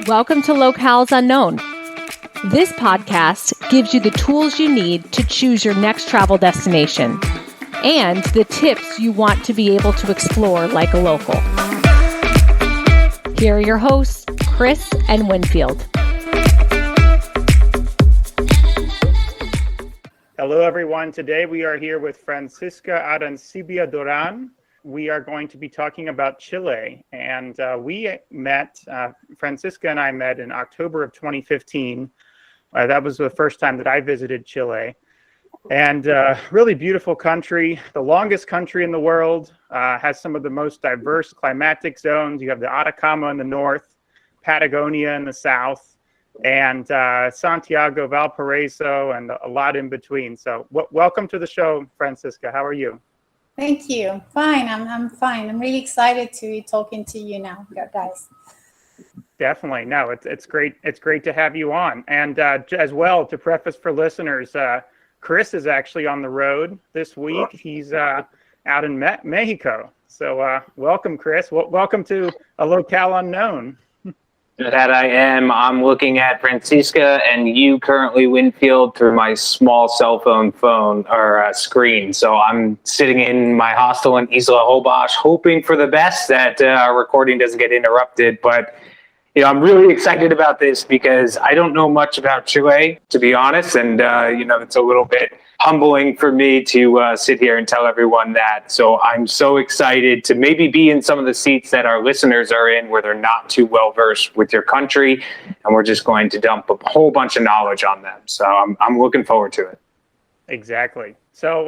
Welcome to Locales Unknown. This podcast gives you the tools you need to choose your next travel destination and the tips you want to be able to explore like a local. Here are your hosts, Chris and Winfield. Hello, everyone. Today we are here with Francisca Arancibia Duran. We are going to be talking about Chile, and Francisca and I met in October of 2015. That was the first time that I visited Chile, and really beautiful country, the longest country in the world, has some of the most diverse climatic zones. You have the Atacama in the north, Patagonia in the south, and Santiago, Valparaiso, and a lot in between. So welcome to the show, Francisca. How are you? Thank you. Fine. I'm fine. I'm really excited to be talking to you now, guys. Definitely. No, it's great. It's great to have you on. And as well, to preface for listeners, Chris is actually on the road this week. He's out in Mexico. So welcome, Chris. Welcome to a Locale Unknown. That I am. I'm looking at Francisca and you currently, Winfield, through my small cell phone or screen. So I'm sitting in my hostel in Isla Holbox, hoping for the best that our recording doesn't get interrupted. But I'm really excited about this because I don't know much about Chile, to be honest, and it's a little bit humbling for me to sit here and tell everyone that. So I'm so excited to maybe be in some of the seats that our listeners are in where they're not too well versed with your country, and we're just going to dump a whole bunch of knowledge on them. So I'm looking forward to it. Exactly. So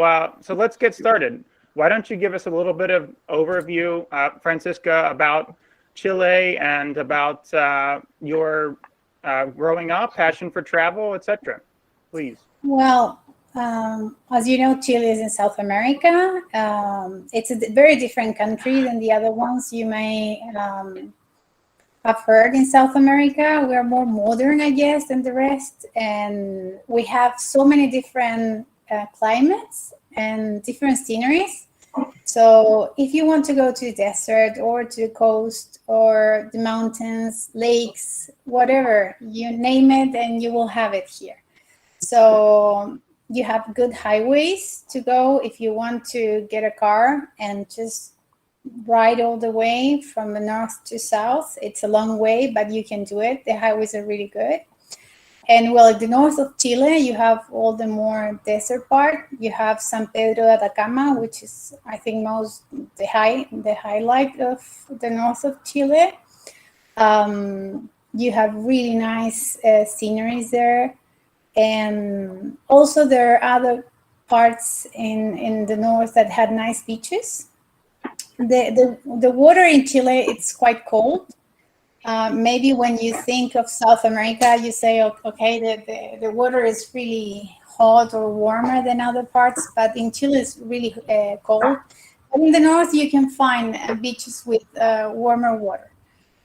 let's get started. Why don't you give us a little bit of overview, Francisca, about Chile and about your growing up, passion for travel, etc. Please. Well, as you know, Chile is in South America. It's a very different country than the other ones you may have heard in South America. We're more modern, I guess, than the rest. And we have so many different climates and different sceneries. So if you want to go to the desert or to the coast or the mountains, lakes, whatever, you name it and you will have it here. So you have good highways to go if you want to get a car and just ride all the way from the north to south. It's a long way, but you can do it. The highways are really good. And well, at the north of Chile, you have all the more desert part. You have San Pedro de Atacama, which is, I think, the highlight of the north of Chile. You have really nice sceneries there. And also there are other parts in the north that had nice beaches. The water in Chile, it's quite cold. Maybe when you think of South America, you say, okay, the water is really hot or warmer than other parts, but in Chile it's really cold. But in the north, you can find beaches with warmer water.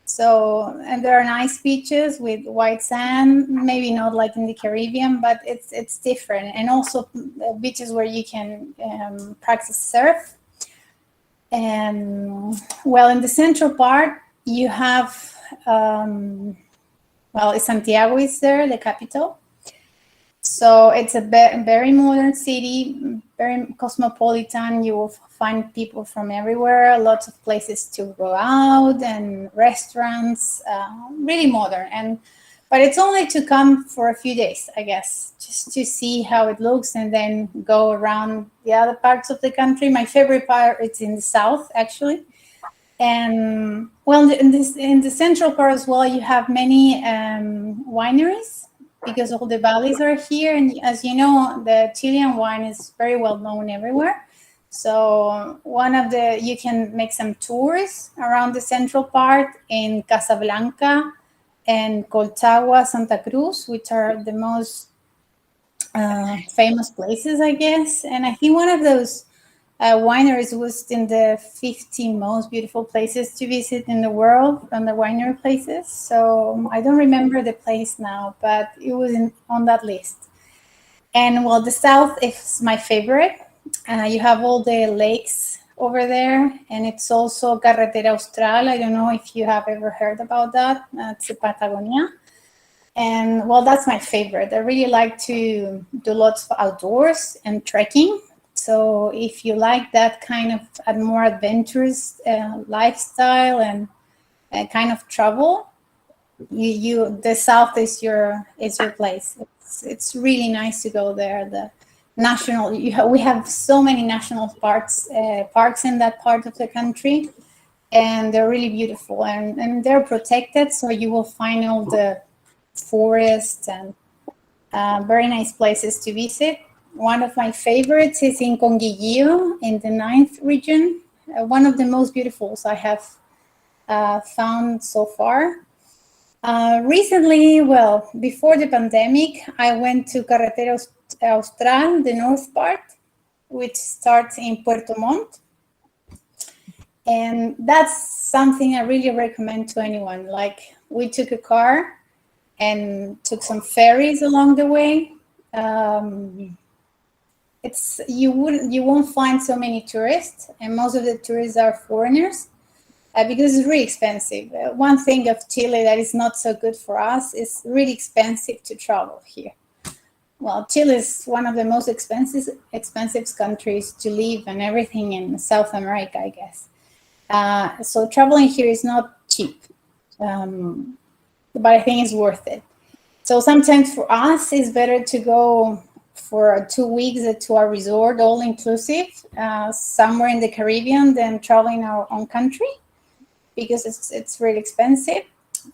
So, and there are nice beaches with white sand, maybe not like in the Caribbean, but it's different. And also beaches where you can practice surf. And well, in the central part, you have Santiago is there, the capital. So it's a very modern city, very cosmopolitan. You will find people from everywhere, lots of places to go out and restaurants, really modern. But it's only to come for a few days, I guess, just to see how it looks and then go around the other parts of the country. My favorite part is in the south, actually. And well, in the central part as well, you have many wineries because all the valleys are here. And as you know, the Chilean wine is very well known everywhere. So you can make some tours around the central part in Casablanca and Colchagua, Santa Cruz, which are the most famous places, I guess. And I think one of those wineries was in the 50 most beautiful places to visit in the world on the winery places. So I don't remember the place now, but it was on that list. And well, the south is my favorite. You have all the lakes, over there, and it's also Carretera Austral. I don't know if you have ever heard about that. It's Patagonia. And well, that's my favorite. I really like to do lots of outdoors and trekking. So if you like that kind of a more adventurous lifestyle and kind of travel, the south is your place. It's really nice to go there. We have so many national parks in that part of the country, and they're really beautiful, and they're protected, so you will find all the forests and very nice places to visit. One of my favorites is in Conguillío in the 9th region, one of the most beautiful I have found so far. Recently, well, before the pandemic, I went to Carretera Austral, the north part, which starts in Puerto Montt. And that's something I really recommend to anyone. Like, we took a car and took some ferries along the way. You won't find so many tourists, and most of the tourists are foreigners. Because it's really expensive. One thing of Chile that is not so good for us is really expensive to travel here. Well, Chile is one of the most expensive countries to live and everything in South America, I guess. So traveling here is not cheap, but I think it's worth it. So sometimes for us, it's better to go for 2 weeks to a resort, all inclusive, somewhere in the Caribbean than traveling our own country, because it's really expensive.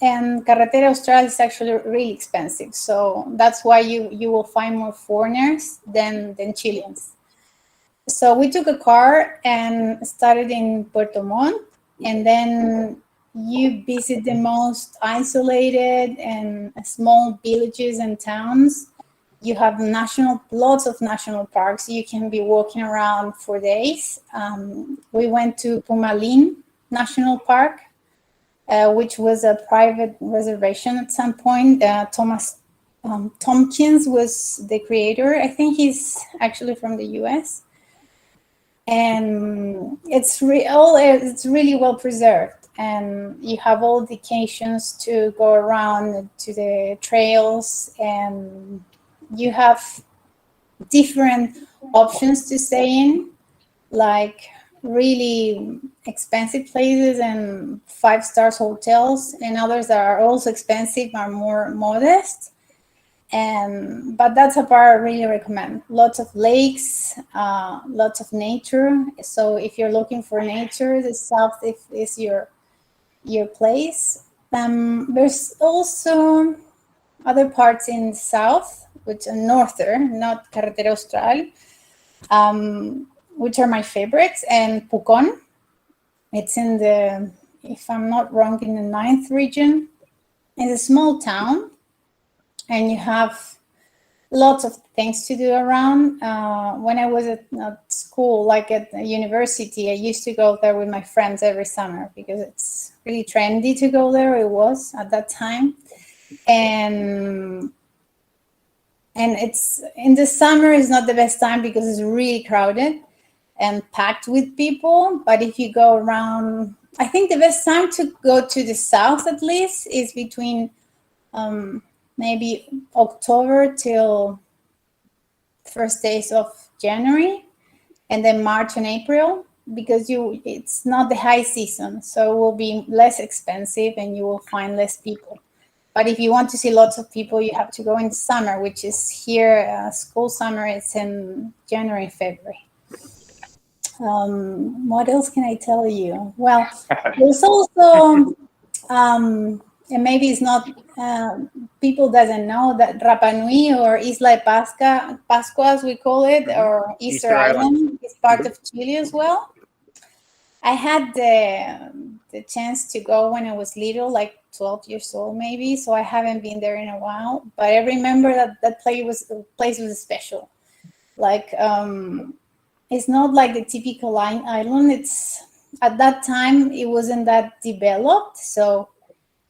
And Carretera Austral is actually really expensive. So that's why you will find more foreigners than Chileans. So we took a car and started in Puerto Montt, and then you visit the most isolated and small villages and towns. You have lots of national parks. You can be walking around for days. We went to Pumalin National Park, which was a private reservation at some point. Thomas Tompkins was the creator. I think he's actually from the US. And it's really well preserved. And you have all the occasions to go around to the trails, and you have different options to stay in, like really expensive places and 5-star hotels, and others that are also expensive are more modest. But that's a part I really recommend. Lots of lakes, lots of nature. So if you're looking for nature, the south is your place. There's also other parts in the south, which are northern, not Carretera Austral, which are my favorites, and Pucón. It's in the, if I'm not wrong, in the 9th region. It's a small town, and you have lots of things to do around. When I was at school, like at the university, I used to go there with my friends every summer because it's really trendy to go there. It was at that time. And it's in the summer is not the best time because it's really crowded and packed with people. But if you go around, I think the best time to go to the south at least is between maybe October till first days of January, and then March and April, because it's not the high season, so it will be less expensive and you will find less people. But if you want to see lots of people, you have to go in summer, which is here, school summer, it's in January and February. What else can I tell you? Well, there's also, and maybe it's not, people doesn't know that Rapa Nui or Isla de Pascua, as we call it, or Easter Island is part of Chile as well. I had the chance to go when I was little, like 12 years old maybe, so I haven't been there in a while. But I remember that place was special. Like, it's not like the typical island. It's, at that time, it wasn't that developed, so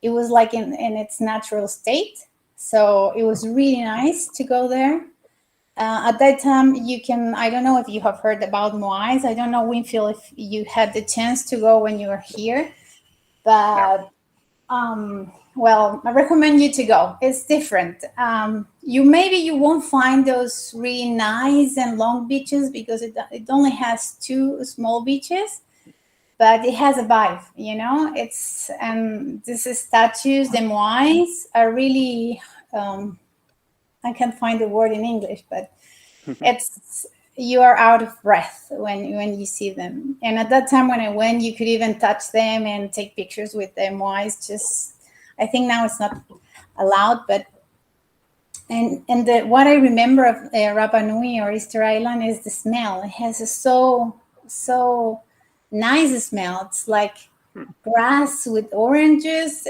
it was like in its natural state. So it was really nice to go there. At that time, I don't know if you have heard about Moais. I don't know, Winfield, if you had the chance to go when you were here. But, well, I recommend you to go. It's different. You won't find those really nice and long beaches because it only has 2 small beaches. But it has a vibe, these statues, the Moais, are really... I can't find the word in English, but you are out of breath when you see them. And at that time when I went, you could even touch them and take pictures with them. I think now it's not allowed, but what I remember of Rapa Nui or Easter Island is the smell. It has a so nice smell. It's like grass with oranges.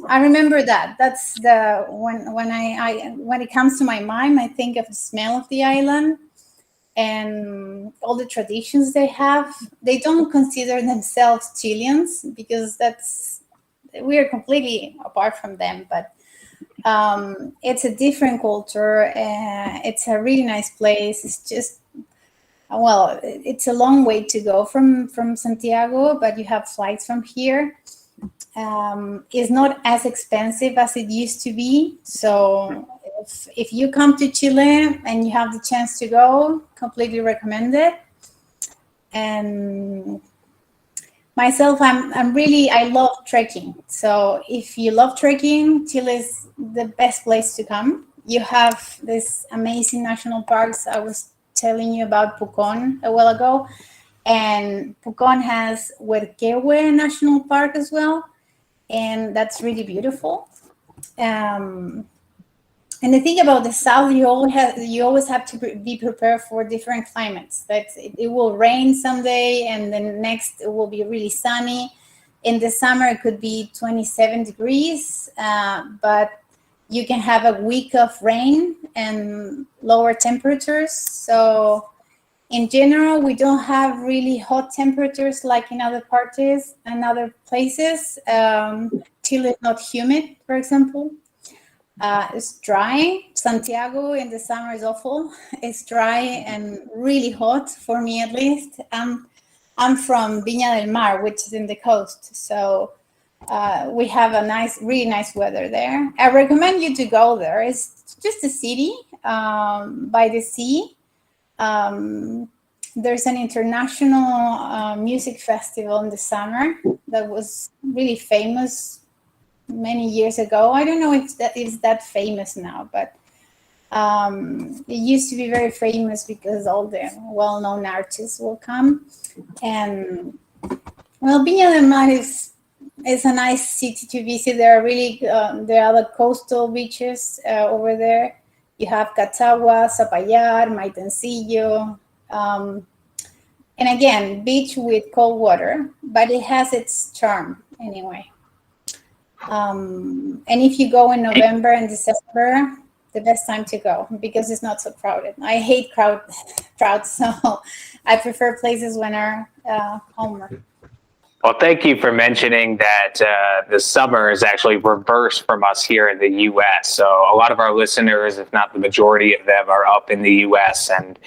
I remember that. That's when it comes to my mind, I think of the smell of the island and all the traditions they have. They don't consider themselves Chileans because we are completely apart from them, but it's a different culture. It's a really nice place. It's just, well, it's a long way to go from Santiago, but you have flights from here. It's not as expensive as it used to be. So if you come to Chile and you have the chance to go, completely recommend it. And myself, I love trekking. So if you love trekking, Chile is the best place to come. You have this amazing national parks. I was telling you about Pucón a while ago, and Pucón has Huerquehue National Park as well, and that's really beautiful. And the thing about the south, you always have to be prepared for different climates. That it will rain someday, and then next it will be really sunny. In the summer, it could be 27 degrees, but you can have a week of rain and lower temperatures. So in general, we don't have really hot temperatures like in other parties and other places. Chile is not humid, for example. It's dry. Santiago in the summer is awful. It's dry and really hot, for me at least. I'm from Viña del Mar, which is in the coast. So we have really nice weather there. I recommend you to go there. It's just a city by the sea. There's an international music festival in the summer that was really famous many years ago. I don't know if that is that famous now, but it used to be very famous because all the well-known artists will come. And well, Viña del Mar is a nice city to visit. There are the coastal beaches over there. You have Catagua, Zapallar, Maitencillo, and again, beach with cold water, but it has its charm anyway. And if you go in November and December, the best time to go because it's not so crowded. I hate crowds, so I prefer places when are calmer. Well, thank you for mentioning that the summer is actually reversed from us here in the U.S. So a lot of our listeners, if not the majority of them, are up in the U.S. And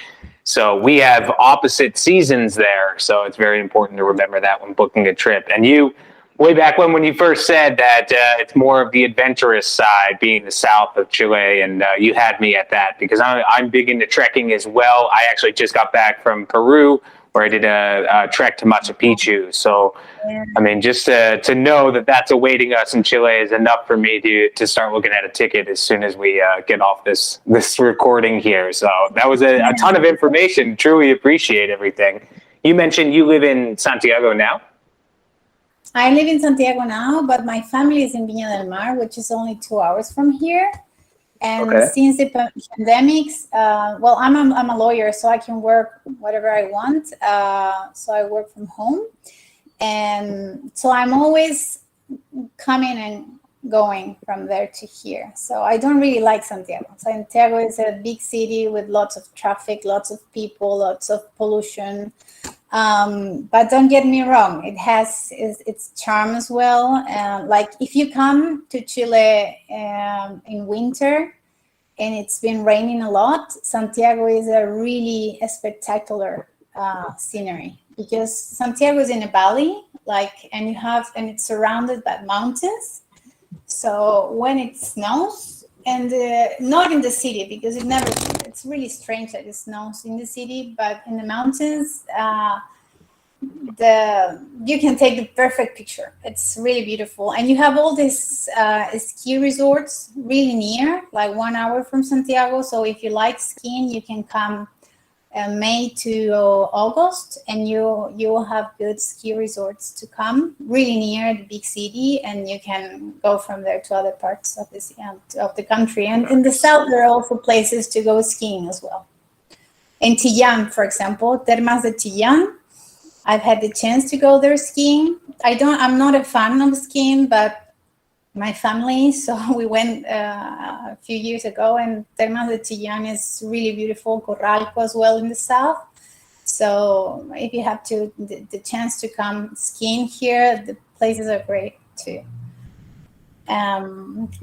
so we have opposite seasons there. So it's very important to remember that when booking a trip. And you, way back when you first said that it's more of the adventurous side, being the south of Chile, and you had me at that because I'm big into trekking as well. I actually just got back from Peru, where I did a trek to Machu Picchu. So, I mean, just to know that that's awaiting us in Chile is enough for me to start looking at a ticket as soon as we get off this recording here. So that was a ton of information. Truly appreciate everything. You mentioned you live in Santiago now? I live in Santiago now, but my family is in Viña del Mar, which is only 2 hours from here. And since the pandemics, well, I'm a lawyer, so I can work whatever I want. So I work from home. And so I'm always coming and going from there to here. So I don't really like Santiago. Santiago is a big city with lots of traffic, lots of people, lots of pollution. But don't get me wrong, it has its charm as well. Like if you come to Chile in winter, and it's been raining a lot, Santiago is a really spectacular scenery, because Santiago is in a valley, and it's surrounded by mountains. So when it snows, and not in the city, because it's really strange that it snows in the city, but in the mountains, you can take the perfect picture. It's really beautiful, and you have all these ski resorts really near, like 1 hour from Santiago. So if you like skiing, you can come May to August, and you will have good ski resorts to come really near the big city, and you can go from there to other parts of the country. And in the south, there are also places to go skiing as well. In Chillán, for example, Termas de Chillán, I've had the chance to go there skiing. I'm not a fan of skiing, but my family, so we went a few years ago, and Termas de Chillán is really beautiful. Corralco as well in the south. So if you have the chance to come skiing here, the places are great too.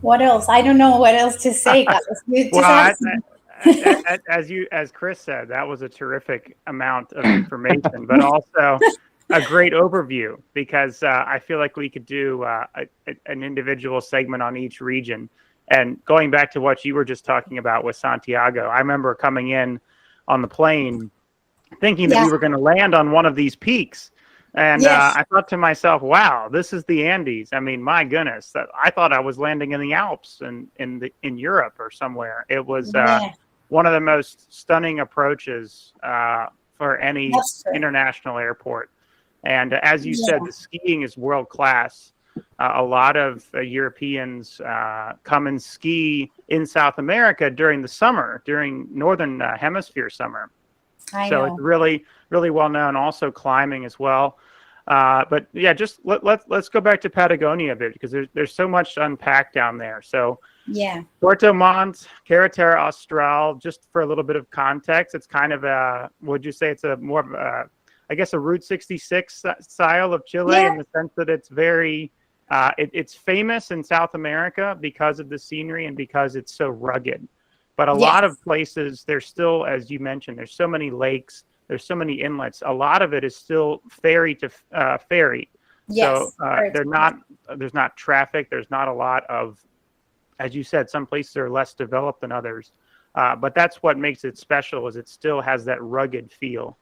What else? I don't know what else to say, guys. As Chris said, that was a terrific amount of information, but also a great overview, because I feel like we could do an individual segment on each region. And going back to what you were just talking about with Santiago, I remember coming in on the plane thinking that we were going to land on one of these peaks. And I thought to myself, wow, this is the Andes. I mean, my goodness, I thought I was landing in the Alps in Europe or somewhere. It was one of the most stunning approaches for any international airport. And as you said, the skiing is world class. A lot of Europeans come and ski in South America during the summer, during Northern Hemisphere summer. So it's really, really well known. Also climbing as well. But yeah, just let's go back to Patagonia a bit, because there's so much to unpack down there. So Puerto Montt, Carretera Austral, just for a little bit of context, it's kind of would you say it's a more of a, I guess, a Route 66 style of Chile, in the sense that it's very, it's famous in South America because of the scenery and because it's so rugged. But a lot of places, there's still, as you mentioned, there's so many lakes, there's so many inlets. A lot of it is still ferry to ferry. So there's not traffic. There's not a lot of, as you said, some places are less developed than others. But that's what makes it special, is it still has that rugged feel.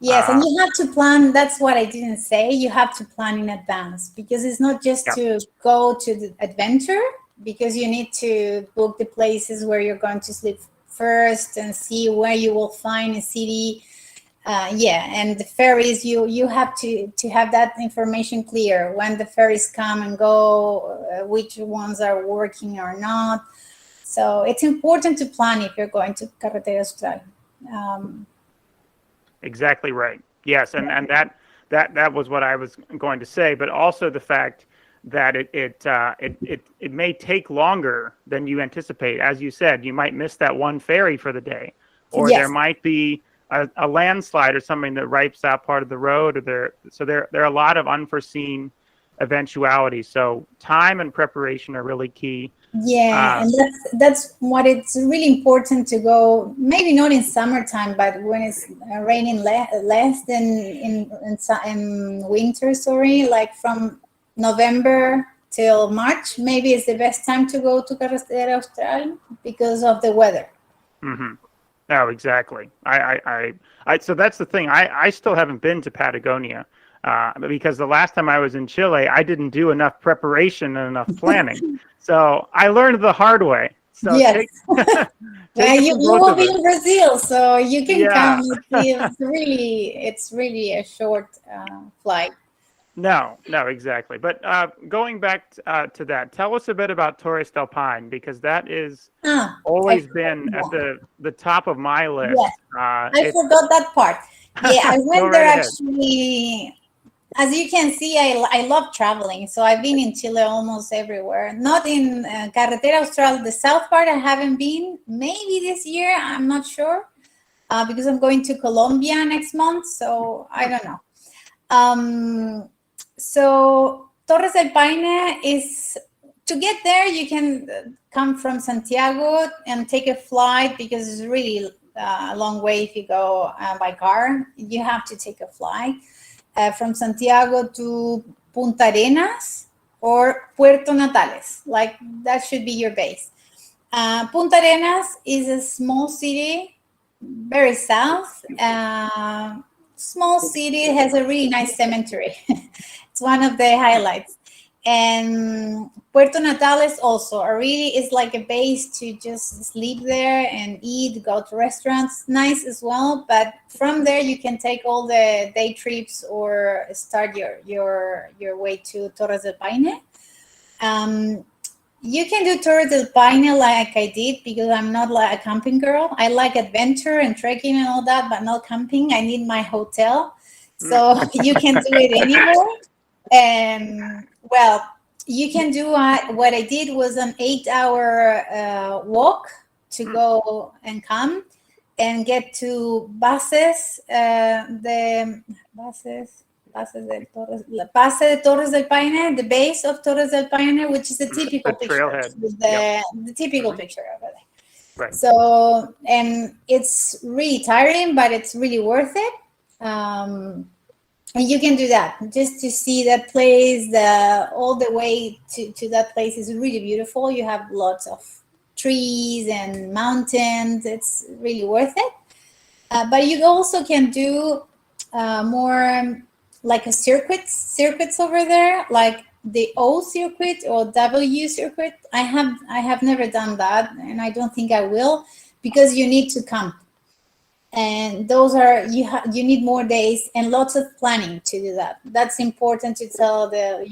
Yes, and you have to plan. That's what I didn't say. You have to plan in advance, because it's not just to go to the adventure, because you need to book the places where you're going to sleep first and see where you will find a city. And the ferries, you have to have that information clear, when the ferries come and go, which ones are working or not. So it's important to plan if you're going to Carretera Austral. Exactly right. Yes, and that was what I was going to say, but also the fact that it may take longer than you anticipate. As you said, you might miss that one ferry for the day, or there might be a landslide or something that wipes out part of the road, or there are a lot of unforeseen eventualities. So time and preparation are really key. And that's what it's really important to go. Maybe not in summertime, but when it's raining less than in winter. Like from November till March, maybe it's the best time to go to Carretera Austral because of the weather. Mm-hmm. Oh, exactly. So that's the thing. I still haven't been to Patagonia because the last time I was in Chile, I didn't do enough preparation and enough planning. So I learned the hard way. So you will be in Brazil, so you can come. It's really a short flight. No, exactly. But going back to that, tell us a bit about Torres del Paine, because that is always been at the top of my list. Yes. I forgot that part. Yeah, I went there actually. As you can see, I love traveling. So I've been in Chile almost everywhere. Not in Carretera Austral, the south part I haven't been. Maybe this year, I'm not sure. Because I'm going to Colombia next month. So I don't know. So Torres del Paine is to get there, you can come from Santiago and take a flight, because it's really a long way if you go by car. You have to take a flight from Santiago to Puntarenas or Puerto Natales. Like, that should be your base. Puntarenas is a small city, very south. Small city, has a really nice cemetery. It's one of the highlights. And Puerto Natales also really is like a base to just sleep there and eat, go to restaurants, nice as well. But from there you can take all the day trips or start your way to Torres del Paine. You can do Torres del Paine like I did, because I'm not like a camping girl. I like adventure and trekking and all that, but not camping. I need my hotel. So you can do it anywhere. And well, you can do what I did was an 8-hour walk to go and come and get to Bases, Base de Torres del Paine, the base of Torres del Paine, which is the typical picture, with the typical picture over there. Right. So, and it's really tiring, but it's really worth it. And you can do that just to see that place. All the way to that place is really beautiful. You have lots of trees and mountains. It's really worth it. But you also can do more like a circuits over there, like the O circuit or W circuit. I have never done that, and I don't think I will, because you need to camp. And those are, you need more days and lots of planning to do that. That's important to tell the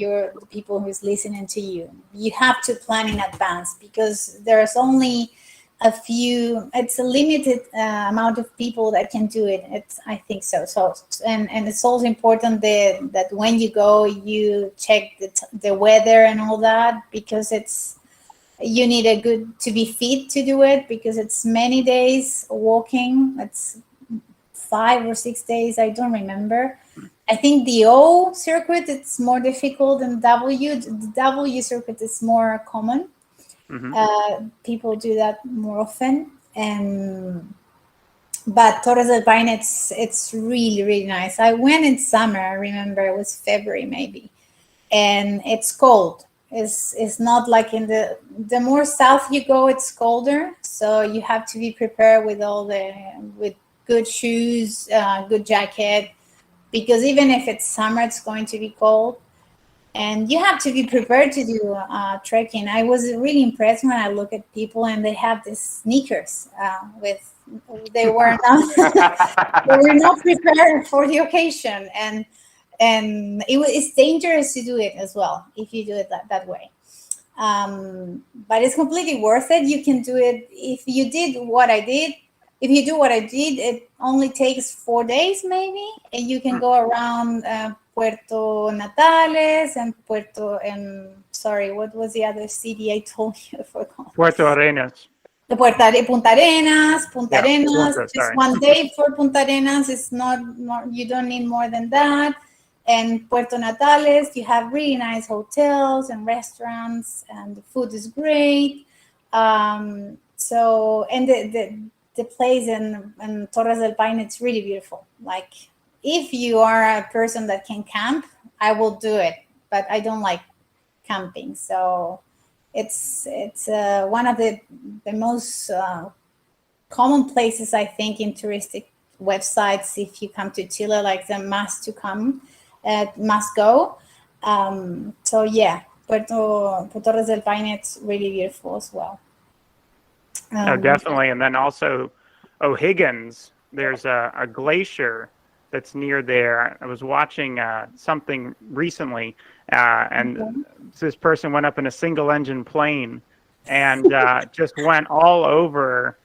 people who's listening to you. You have to plan in advance, because there's only a few. It's a limited amount of people that can do it. I think so. So and it's also important that when you go, you check the weather and all that, because you need to be fit to do it, because it's many days walking. It's 5 or 6 days. I don't remember. I think the O circuit, it's more difficult than W. The W circuit is more common. Mm-hmm. People do that more often. But Torres del Paine, it's really, really nice. I went in summer. I remember it was February maybe. And it's cold. It's not like the more south you go, it's colder. So you have to be prepared with with good shoes, good jacket, because even if it's summer, it's going to be cold. And you have to be prepared to do trekking. I was really impressed when I look at people and they have these sneakers they were not prepared for the occasion. And it's dangerous to do it as well if you do it that way. But it's completely worth it. You can do it if you do what I did. It only takes 4 days maybe, and you can go around Puerto Natales and what was the other city I told you? I forgot. Puntarenas. Puntarenas. Yeah, Just 1 day for Puntarenas. It's not, you don't need more than that. And Puerto Natales, you have really nice hotels and restaurants, and the food is great. So, and the place in Torres del Paine, it's really beautiful. Like, if you are a person that can camp, I will do it, but I don't like camping. So it's one of the most common places, I think, in touristic websites. If you come to Chile, like the must go. So yeah, Puerto Torres del Paine, it's really beautiful as well. Definitely. And then also O'Higgins, there's a glacier that's near there. I was watching something recently, and this person went up in a single engine plane and just went all over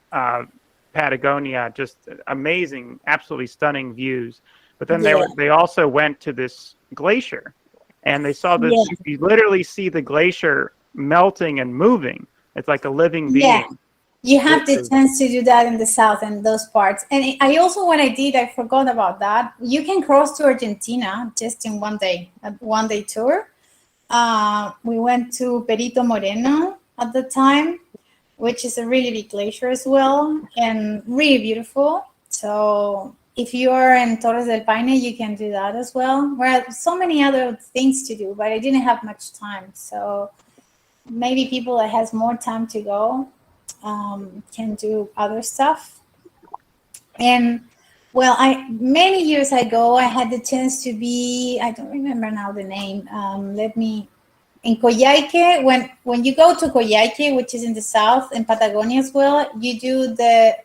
Patagonia, just amazing, absolutely stunning views. But then they also went to this glacier, and they saw this. Yeah. You literally see the glacier melting and moving. It's like a living being. Yeah. You have the chance to do that in the south and those parts. And I also, what I did, I forgot about that. You can cross to Argentina just in 1 day, a 1 day tour. We went to Perito Moreno at the time, which is a really big glacier as well, and really beautiful. So if you are in Torres del Paine, you can do that as well. There are so many other things to do, but I didn't have much time. So maybe people that has more time to go can do other stuff. And well, many years ago, I had the chance to be, I don't remember now the name. In Coyhaique, when you go to Coyhaique, which is in the south, in Patagonia as well, you do the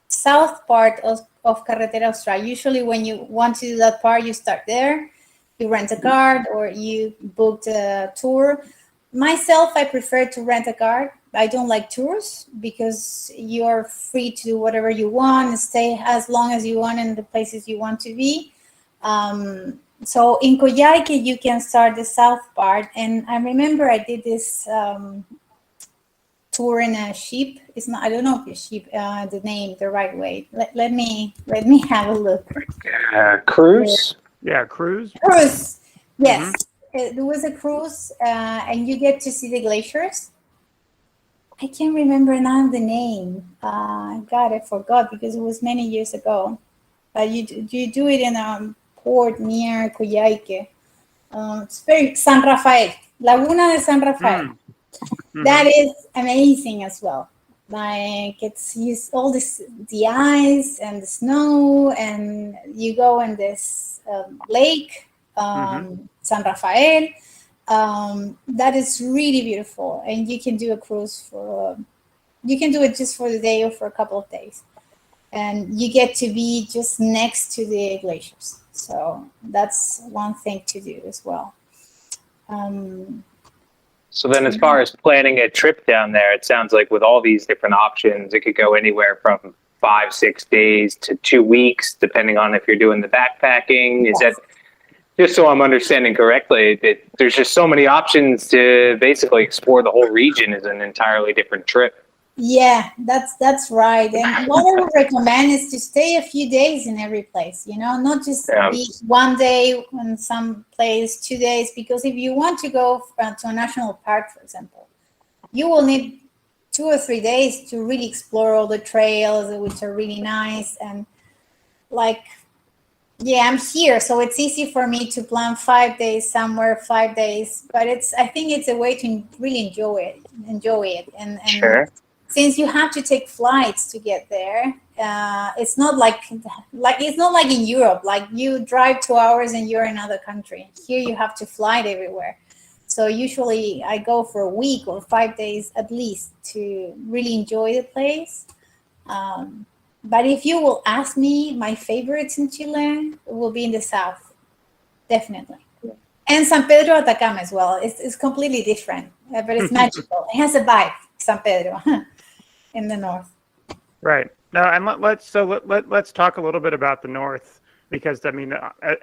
south part of Carretera Austral. Usually when you want to do that part, you start there, you rent a car or you book a tour. Myself, I prefer to rent a car. I don't like tours because you're free to do whatever you want and stay as long as you want in the places you want to be. So in Coyhaique, you can start the south part. And I remember I did this tour in a ship. It's not, I don't know if it's ship, the name the right way. Let me have a look. Cruise? Yeah, cruise. Cruise, yes. Mm-hmm. There was a cruise, and you get to see the glaciers. I can't remember now the name. God, I forgot because it was many years ago. You do it in a port near Coyhaique. It's very San Rafael, Laguna de San Rafael. Mm-hmm. That is amazing as well. Like it's all this, the ice and the snow, and you go in this lake, San Rafael. That is really beautiful, and you can do a cruise you can do it just for the day or for a couple of days, and you get to be just next to the glaciers. So that's one thing to do as well. So then as far as planning a trip down there, it sounds like with all these different options, it could go anywhere from 5-6 days to 2 weeks, depending on if you're doing the backpacking. Is that, just so I'm understanding correctly, that there's just so many options to basically explore the whole region is an entirely different trip? Yeah, that's right. And what I would recommend is to stay a few days in every place, not just be one day in some place, 2 days, because if you want to go to a national park, for example, you will need 2 or 3 days to really explore all the trails, which are really nice. And I'm here, so it's easy for me to plan 5 days somewhere, 5 days, but I think it's a way to really enjoy it. And sure. Since you have to take flights to get there, it's not like it's not like in Europe, like you drive 2 hours and you're in another country. Here you have to fly everywhere. So usually I go for a week or 5 days at least to really enjoy the place. But if you will ask me, my favorites in Chile will be in the south, definitely. And San Pedro Atacama as well. It's completely different, but it's magical. It has a vibe, San Pedro. In the north, right? No, and let's talk a little bit about the north, because I mean,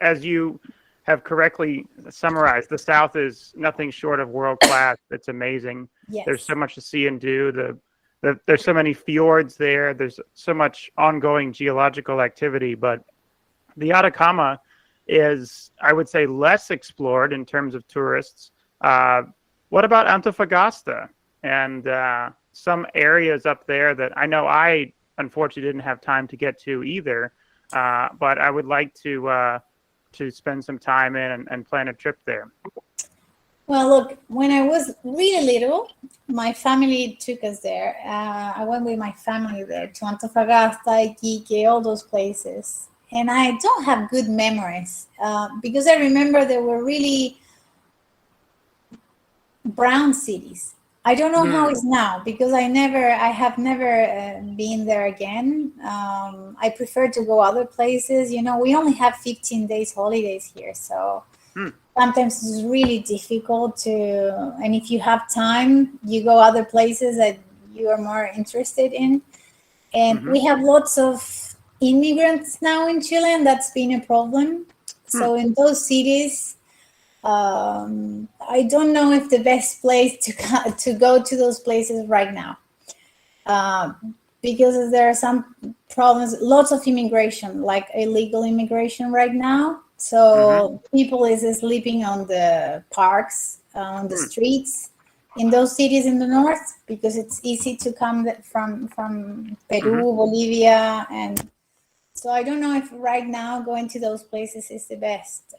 as you have correctly summarized, the south is nothing short of world class. It's amazing. Yes. There's so much to see and do. There's so many fjords there. There's so much ongoing geological activity, but the Atacama is, I would say, less explored in terms of tourists. What about Antofagasta and some areas up there that I know I unfortunately didn't have time to get to either, but I would like to spend some time in and plan a trip there? Well, look, when I was really little, my family took us there. I went with my family there to Antofagasta, Iquique, all those places. And I don't have good memories because I remember there were really brown cities. I don't know how it's now because I have never been there again. I prefer to go other places. We only have 15 days holidays here, so sometimes it's really difficult and if you have time, you go other places that you are more interested in. And we have lots of immigrants now in Chile, and that's been a problem. So in those cities, I don't know if the best place to go to those places right now, because there are some problems, lots of immigration, like illegal immigration right now. So people is sleeping on the parks, on the streets in those cities in the north, because it's easy to come from Peru, Bolivia, and so I don't know if right now going to those places is the best,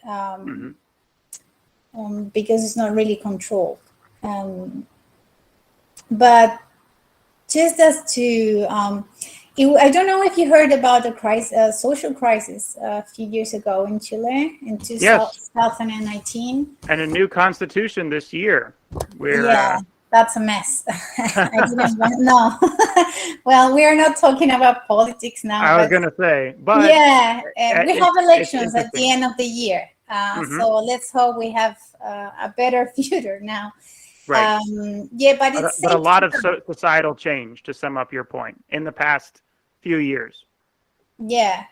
because it's not really controlled. But just as to, I don't know if you heard about the social crisis a few years ago in Chile in 2019. And a new constitution this year. That's a mess. I didn't know. Well, we are not talking about politics now. I was going to say, but we have elections at the end of the year. So let's hope we have a better future now. Right. But a lot of societal change, to sum up your point, in the past few years. Yeah.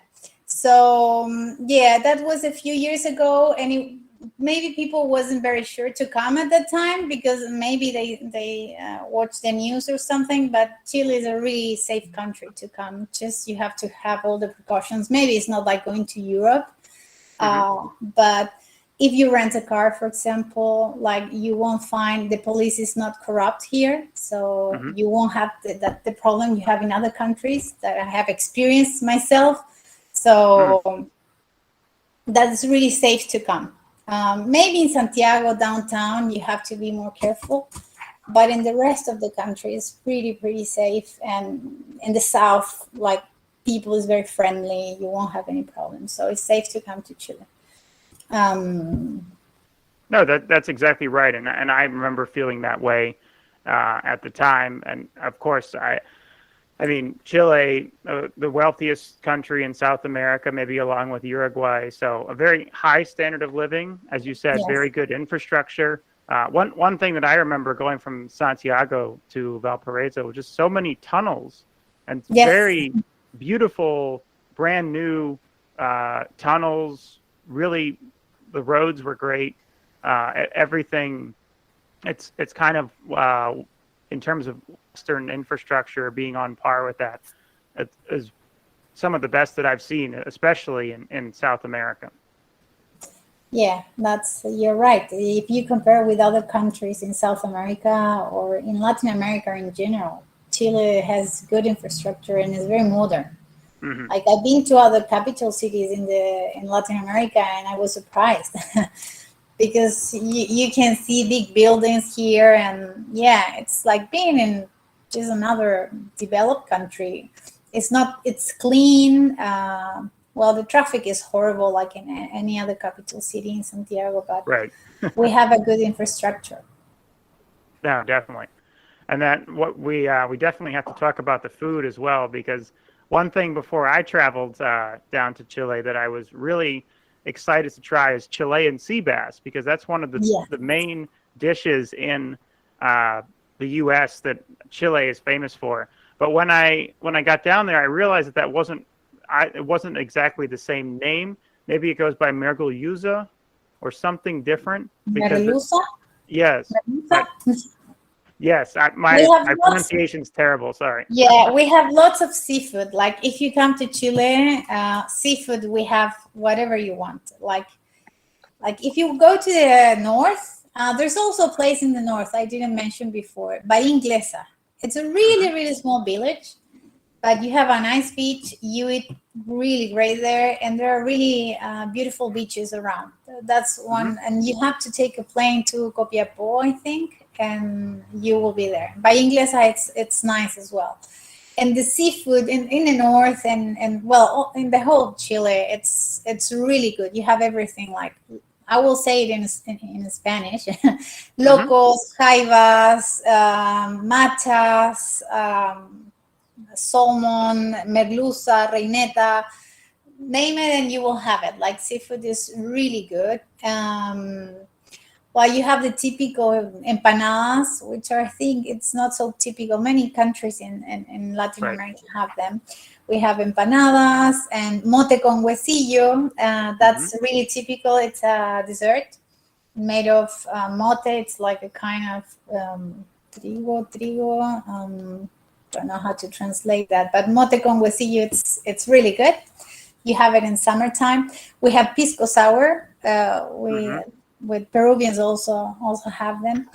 So that was a few years ago, and maybe people wasn't very sure to come at that time because maybe they watched the news or something. But Chile is a really safe country to come. Just you have to have all the precautions. Maybe it's not like going to Europe, but if you rent a car, for example, like you won't find the police is not corrupt here, so you won't have the problem you have in other countries that I have experienced myself. So that's really safe to come. Maybe in Santiago downtown you have to be more careful, but in the rest of the country it's pretty safe. And in the south, like people is very friendly, you won't have any problems. So it's safe to come to Chile. No, that's exactly right, and I remember feeling that way at the time. And of course, I mean, Chile, the wealthiest country in South America, maybe along with Uruguay. So a very high standard of living, as you said, very good infrastructure. One thing that I remember going from Santiago to Valparaiso was just so many tunnels and very beautiful, brand new tunnels. Really, the roads were great. Everything, it's kind of in terms of Western infrastructure being on par with that. It is some of the best that I've seen, especially in South America. Yeah, you're right. If you compare with other countries in South America or in Latin America in general, Chile has good infrastructure and is very modern. Like I've been to other capital cities in Latin America, and I was surprised because you can see big buildings here, and it's like being in just another developed country. It's clean. Well, the traffic is horrible, like in any other capital city in Santiago, but we have a good infrastructure. No, definitely. And that what we definitely have to talk about the food as well, because one thing before I traveled down to Chile that I was really excited to try is Chilean sea bass, because that's one of the main dishes in the U.S. that Chile is famous for. But when I got down there, I realized that it wasn't exactly the same name. Maybe it goes by merluza or something different. Merluza? Yes. Yes, my pronunciation's terrible. Sorry. Yeah, we have lots of seafood. Like if you come to Chile, seafood, we have whatever you want. Like if you go to the north, there's also a place in the north I didn't mention before, Bahía Inglesa. It's a really small village, but you have a nice beach. You eat really great there, and there are really beautiful beaches around. That's one, and you have to take a plane to Copiapó, I think, and you will be there. Bahía Inglesa, it's nice as well. And the seafood in the north and well, in the whole Chile, it's really good. You have everything, like I will say it in Spanish: locos, jaivas, machas, salmon, merluza, reineta. Name it and you will have it. Like seafood is really good. Well, you have the typical empanadas, which I think it's not so typical. Many countries in Latin America have them. We have empanadas and mote con huesillo. That's really typical. It's a dessert made of mote. It's like a kind of trigo. Don't know how to translate that, but mote con huesillo, it's really good. You have it in summertime. We have Pisco Sour. With Peruvians also have them.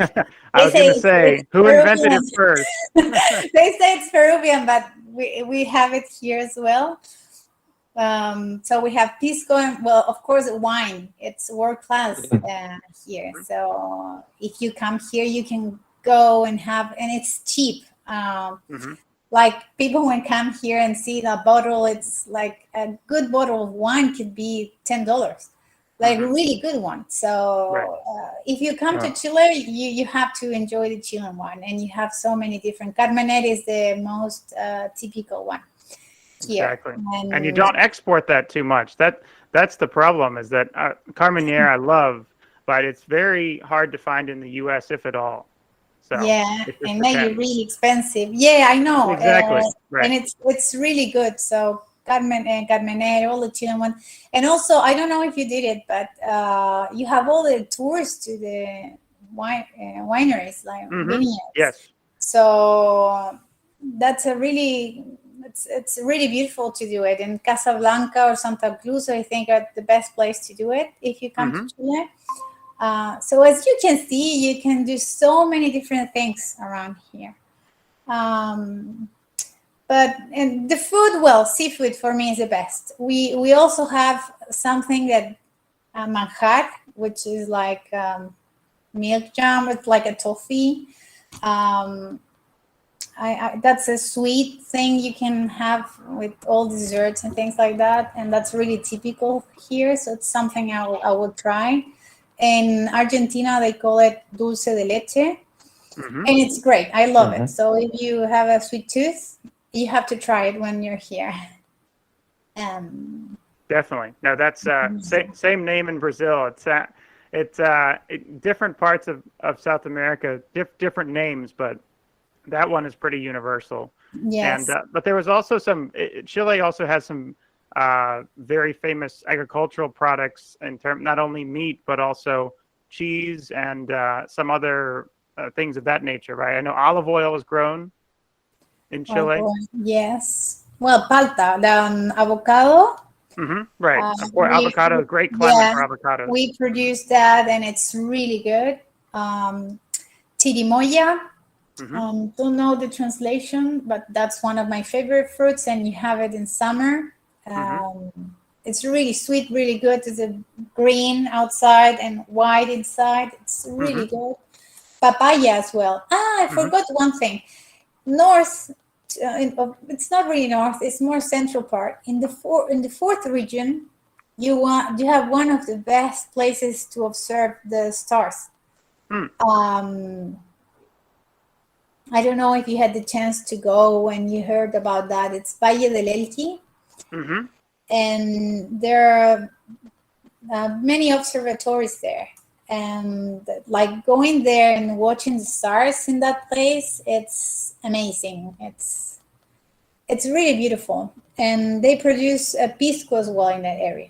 I was going to say, who invented it first? They say it's Peruvian, but we have it here as well. So we have Pisco and, well, of course, wine. It's world class here. So if you come here, you can go and have, and it's cheap. Like people when come here and see the bottle, it's like a good bottle of wine could be $10. Like a really good one. So if you come to Chile, you have to enjoy the Chilean wine, and you have so many different. Carmener is the most typical one here. Exactly. And you don't export that too much. That's the problem, is that Carmener I love, but it's very hard to find in the U.S. if at all. So yeah, and maybe really expensive. Yeah, I know. Exactly. And it's really good. So Carmener, all the Chilean one. And also, I don't know if you did it, but you have all the tours to the wineries, like vineyards. Yes. So that's it's really beautiful to do it. In Casablanca or Santa Cruz, I think, are the best place to do it if you come to Chile. So as you can see, you can do so many different things around here. But and the food, well, seafood for me is the best. We also have something that manjar, which is like milk jam with like a toffee. That's a sweet thing you can have with all desserts and things like that, and that's really typical here. So it's something I will try. In Argentina, they call it dulce de leche, and it's great. I love it. So if you have a sweet tooth, you have to try it when you're here. Definitely. No, that's same name in Brazil. It's different parts of South America, different names, but that one is pretty universal. Yes. And but there was also Chile also has some very famous agricultural products in terms, not only meat, but also cheese and some other things of that nature, right? I know olive oil is grown in Chile. Yes. Well, palta, the avocado. Right. Avocado, great climate for avocados. We produce that, and it's really good. Chirimoya. Don't know the translation, but that's one of my favorite fruits, and you have it in summer. It's really sweet, really good. It's a green outside and white inside. It's really good. Papaya as well. I forgot one thing. North, it's not really north. It's more central part. In the fourth region, you have one of the best places to observe the stars. I don't know if you had the chance to go when you heard about that. It's Valle del Elqui. And there are many observatories there. And like going there and watching the stars in that place, it's amazing. It's really beautiful. And they produce pisco as well in that area.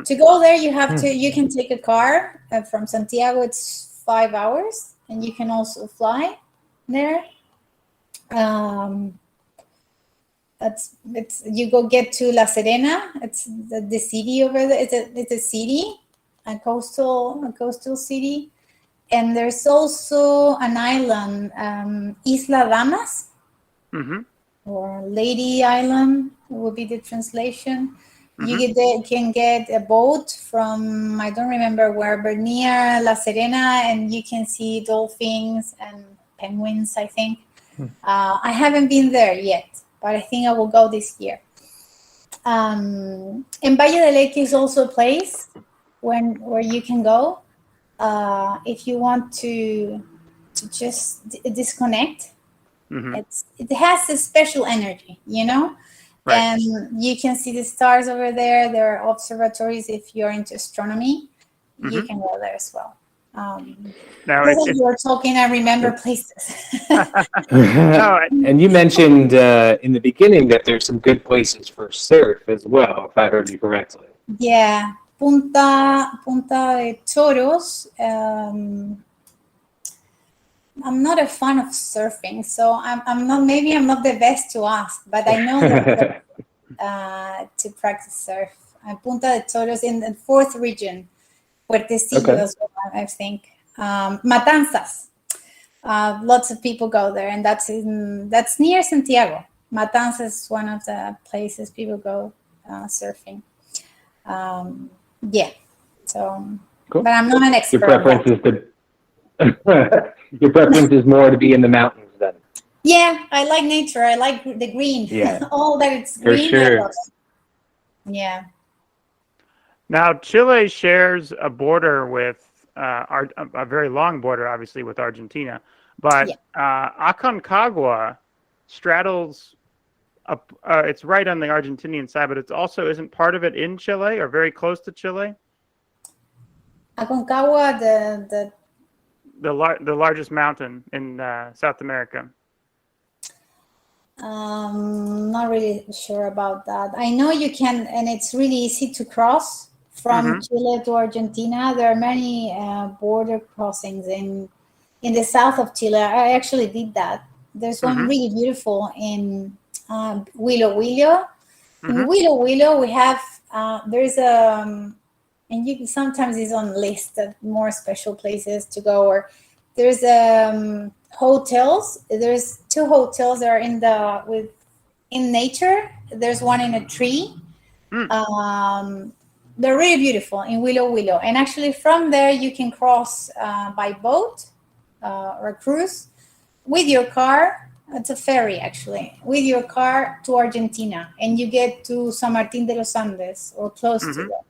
To go there, you can take a car from Santiago. It's 5 hours, and you can also fly there. You go get to La Serena. It's the city over there. It's a city, a coastal city, and there's also an island, Isla Damas, or Lady Island would be the translation. You can get a boat from, I don't remember where, but near La Serena, and you can see dolphins and penguins, I think. I haven't been there yet, but I think I will go this year. And Valle del Elqui is also a place where you can go if you want to just disconnect. It has a special energy, Right. And you can see the stars over there. There are observatories if you're into astronomy. You can go there as well. Now you were talking, I remember places. And you mentioned in the beginning that there's some good places for surf as well, if I heard you correctly. Yeah, Punta de Choros. I'm not a fan of surfing, so I'm not the best to ask, but I know that to practice surf. Punta de Toros in the 4th region, Puertecillo as well, I think. Matanzas. Lots of people go there, and that's near Santiago. Matanzas is one of the places people go surfing. Yeah. So, cool. But I'm not an expert. Your preference is more to be in the mountains then. Yeah, I like nature. I like the green. Yeah. All that it's For green. sure. I love it. Yeah. Now, Chile shares a border with a very long border, obviously, with Argentina. But Aconcagua straddles it's right on the Argentinian side, but it also isn't part of it in Chile or very close to Chile. Aconcagua, the largest mountain in South America. Not really sure about that. I know you can, and it's really easy to cross from Chile to Argentina. There are many border crossings in the south of Chile. I actually did that. There's one really beautiful in Huilo Huilo. In Huilo Huilo, we have there's and you sometimes it's on list of more special places to go. Or there's hotels. There's 2 hotels that are in nature. There's one in a tree. They're really beautiful in Huilo Huilo, and actually from there you can cross by boat or a cruise with your car. It's a ferry, actually, with your car to Argentina, and you get to San Martín de los Andes or close to that.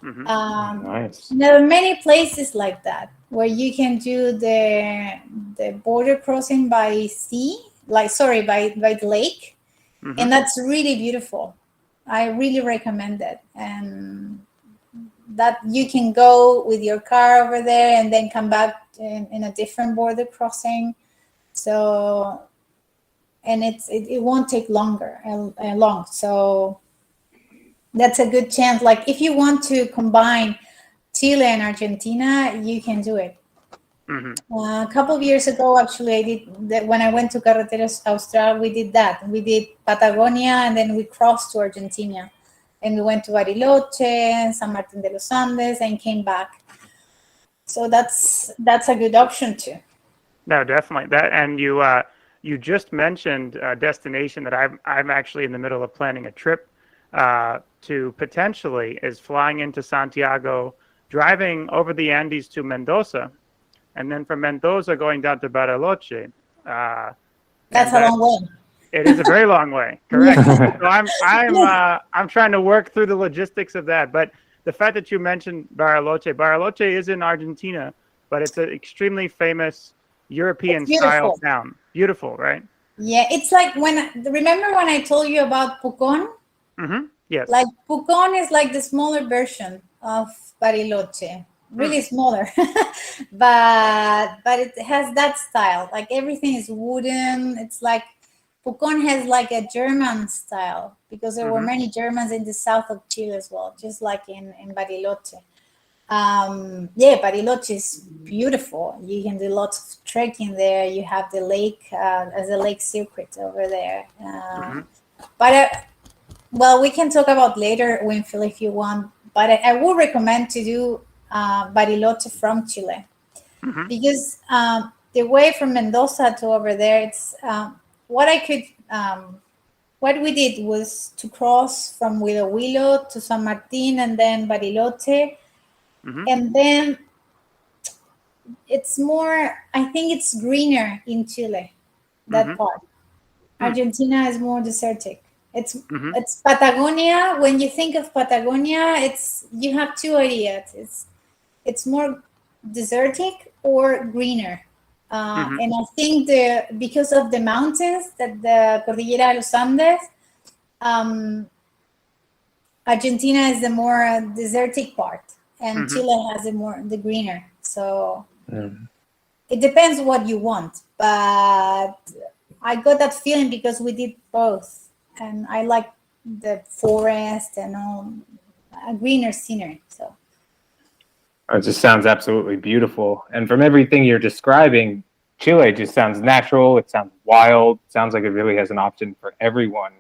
Nice. There are many places like that where you can do the border crossing by sea, by the lake, and that's really beautiful. I really recommend it, and that you can go with your car over there and then come back in a different border crossing. So, and it won't take longer and long. So that's a good chance. Like if you want to combine Chile and Argentina, you can do it. A couple of years ago, actually, I did that when I went to Carreteras Austral. We did that. We did Patagonia, and then we crossed to Argentina, and we went to Bariloche, San Martín de los Andes, and came back. So that's a good option too. No, definitely that. And you just mentioned a destination that I'm actually in the middle of planning a trip to potentially is flying into Santiago, driving over the Andes to Mendoza, and then from Mendoza going down to Bariloche. That's a long way. It is a very long way, correct. So I'm trying to work through the logistics of that. But the fact that you mentioned Bariloche is in Argentina, but it's an extremely famous European style town. Beautiful, right? Yeah, it's like remember when I told you about Pucón? Yes. Like Pucón is like the smaller version of Bariloche, really smaller, but it has that style. Like everything is wooden. It's like Pucón has like a German style because there were many Germans in the south of Chile as well, just like in Bariloche. Bariloche is beautiful. You can do lots of trekking there. You have the lake as a lake circuit over there. But we can talk about later, Winfield, if you want. But I would recommend to do Bariloche from Chile because the way from Mendoza to over there, it's what we did was to cross from Huilo Huilo to San Martín and then Bariloche. And then it's more, I think it's greener in Chile, that part. Argentina is more desertic. It's Patagonia. When you think of Patagonia, you have 2 ideas. It's more desertic or greener. And I think because of the mountains, that the Cordillera de los Andes, Argentina is the more desertic part, and Chile has the greener. So it depends what you want. But I got that feeling because we did both, and I like the forest and all a greener scenery. So. It just sounds absolutely beautiful. And from everything you're describing, Chile just sounds natural. It sounds wild. It sounds like it really has an option for everyone.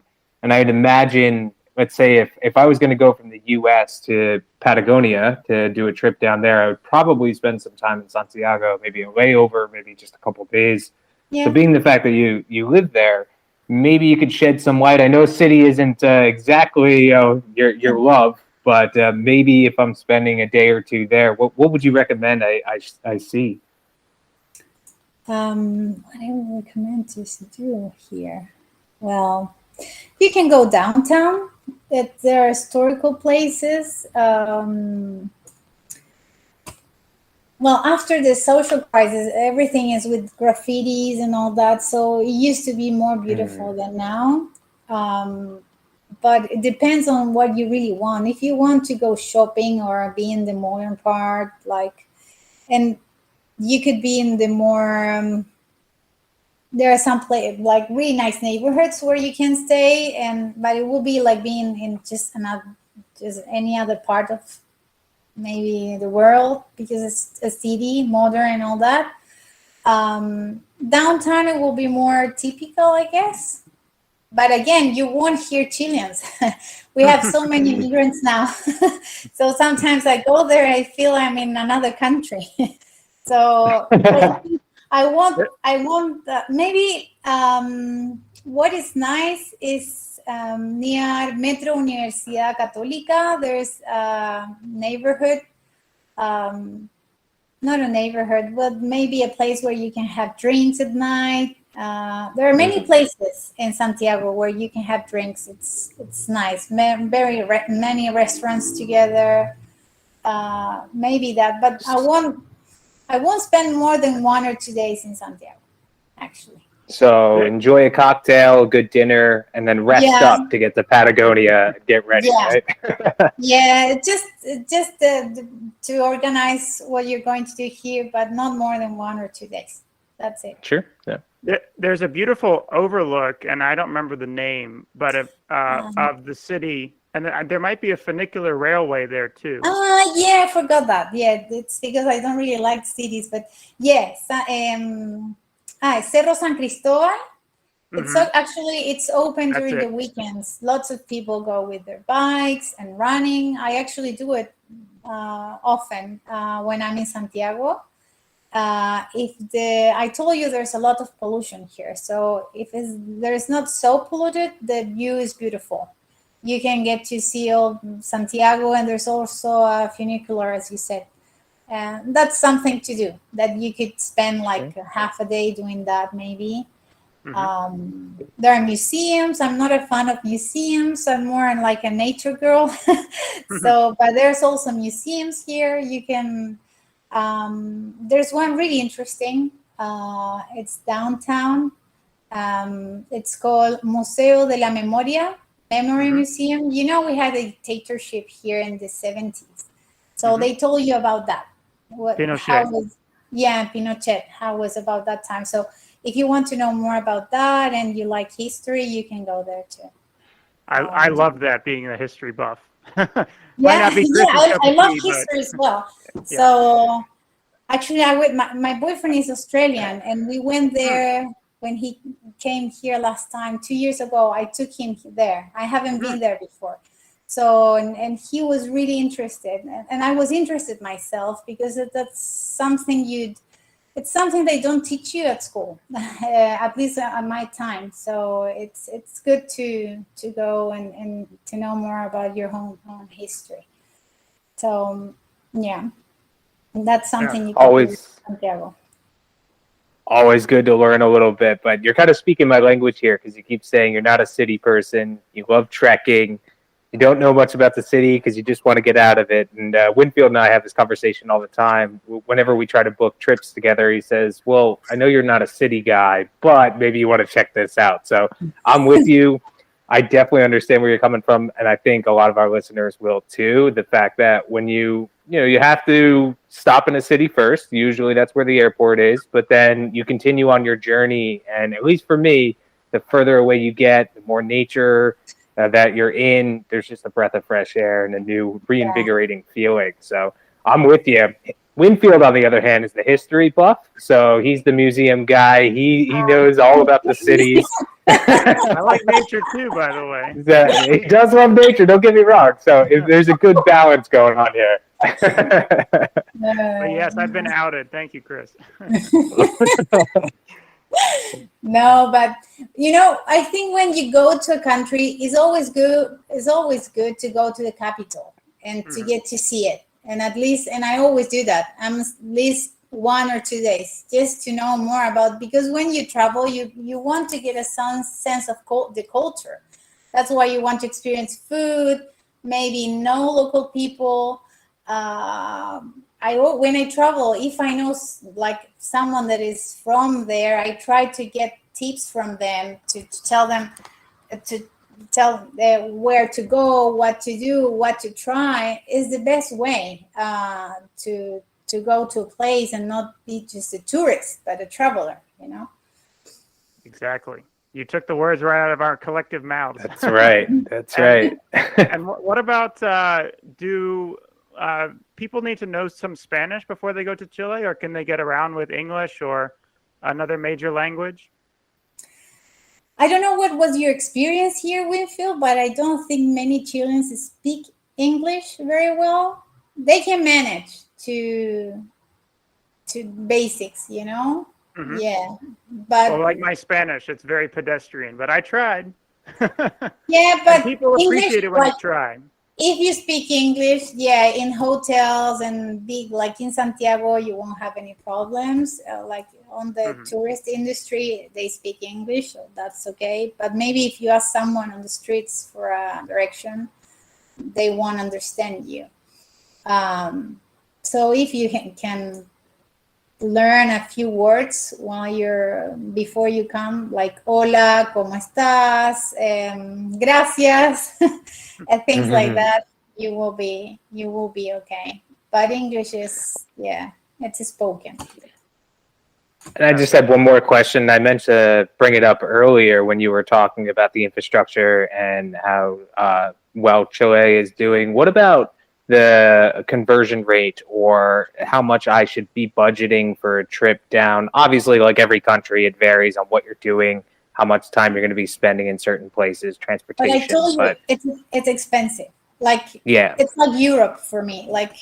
And I'd imagine let's say if I was going to go from the U.S. to Patagonia to do a trip down there, I would probably spend some time in Santiago, maybe a layover, maybe just a couple of days. Yeah. So being the fact that you live there, maybe you could shed some light. I know city isn't exactly your love, but maybe if I'm spending a day or two there, what would you recommend I see? What I would recommend to do here. Well, you can go downtown. There are historical places. Well, after the social crisis, everything is with graffitis and all that. So it used to be more beautiful than now. But it depends on what you really want. If you want to go shopping or be in the modern part, and you could be in the more, there are some really nice neighborhoods where you can stay, but it will be like being in just any other part of maybe the world, because it's a city, modern and all that. Downtown, it will be more typical, I guess. But again, you won't hear Chileans. We have so many immigrants now. So sometimes I go there, I feel I'm in another country. So I want maybe what is nice is near Metro Universidad Católica, there's a neighborhood, not a neighborhood, but maybe a place where you can have drinks at night. There are many places in Santiago where you can have drinks. It's nice. Many restaurants together. Maybe that, but I won't spend more than 1 or 2 days in Santiago, actually. So enjoy a cocktail, a good dinner, and then rest up to get to Patagonia and get ready, right? Yeah, just to organize what you're going to do here, but not more than 1 or 2 days. That's it. Sure. Yeah. There's a beautiful overlook, and I don't remember the name, but of the city, and there might be a funicular railway there too. Yeah, I forgot that. Yeah, it's because I don't really like cities, but yes, Cerro San Cristobal. It's it's open during the weekends. Lots of people go with their bikes and running. I actually do it often when I'm in Santiago. I told you there's a lot of pollution here, so if there's not so polluted, the view is beautiful. You can get to see all Santiago, and there's also a funicular, as you said. And that's something to do, that you could spend half a day doing that, maybe. There are museums. I'm not a fan of museums. I'm more like a nature girl. But there's also museums here. You can, there's one really interesting. It's downtown. It's called Museo de la Memoria, Memory Museum. You know, we had a dictatorship here in the 70s. So they told you about that. Pinochet. Pinochet. How it was about that time. So if you want to know more about that and you like history, you can go there too. I love that, being a history buff. I love history as well. So actually, my boyfriend is Australian, and we went there when he came here last time 2 years ago. I took him there. I haven't been there before. So, and he was really interested, and I was interested myself, because that's something it's something they don't teach you at school, at least at my time. So it's good to go and to know more about your own history. So yeah, that's something you can do in Santiago. Always good to learn a little bit, but you're kind of speaking my language here, because you keep saying you're not a city person. You love trekking. You don't know much about the city because you just want to get out of it. And Winfield and I have this conversation all the time. Whenever we try to book trips together, he says, well, I know you're not a city guy, but maybe you want to check this out. So I'm with you. I definitely understand where you're coming from. And I think a lot of our listeners will too. The fact that when you have to stop in a city first, usually that's where the airport is, but then you continue on your journey. And at least for me, the further away you get, the more nature that you're in, there's just a breath of fresh air and a new reinvigorating feeling. So I'm with you. Winfield, on the other hand, is the history buff. So he's the museum guy. He knows all about the cities. I like nature too, by the way. He does love nature. Don't get me wrong. So there's a good balance going on here. But yes, I've been outed. Thank you, Chris. No, but I think when you go to a country, it's always good to go to the capital and to get to see it. And I always do that. I'm at least 1 or 2 days just to know more about, because when you travel, you want to get a sense of the culture. That's why you want to experience food, maybe know local people. When I travel, if I know like someone that is from there, I try to get tips from them to tell them where to go, what to do, what to try is the best way to go to a place and not be just a tourist, but a traveler, Exactly. You took the words right out of our collective mouths. That's right. That's right. And what about, do people need to know some Spanish before they go to Chile, or can they get around with English or another major language? I don't know what was your experience here, Winfield, but I don't think many Chileans speak English very well. They can manage to basics, Mm-hmm. Yeah, but well, like my Spanish, it's very pedestrian, but I tried. Yeah, but and people appreciate it when you try. If you speak English, yeah, in hotels and big, like in Santiago, you won't have any problems. Like on the tourist industry, they speak English, so that's okay. But maybe if you ask someone on the streets for a direction, they won't understand you. So if you can learn a few words before you come, like hola, ¿cómo estás? Gracias, and things like that, you will be okay. But English is, it's spoken. And I just had one more question. I meant to bring it up earlier when you were talking about the infrastructure and how well Chile is doing. What about the conversion rate, or how much I should be budgeting for a trip down? Obviously, like every country, it varies on what you're doing, how much time you're going to be spending in certain places, transportation. But I told you, it's expensive. Like, yeah, it's like Europe for me. Like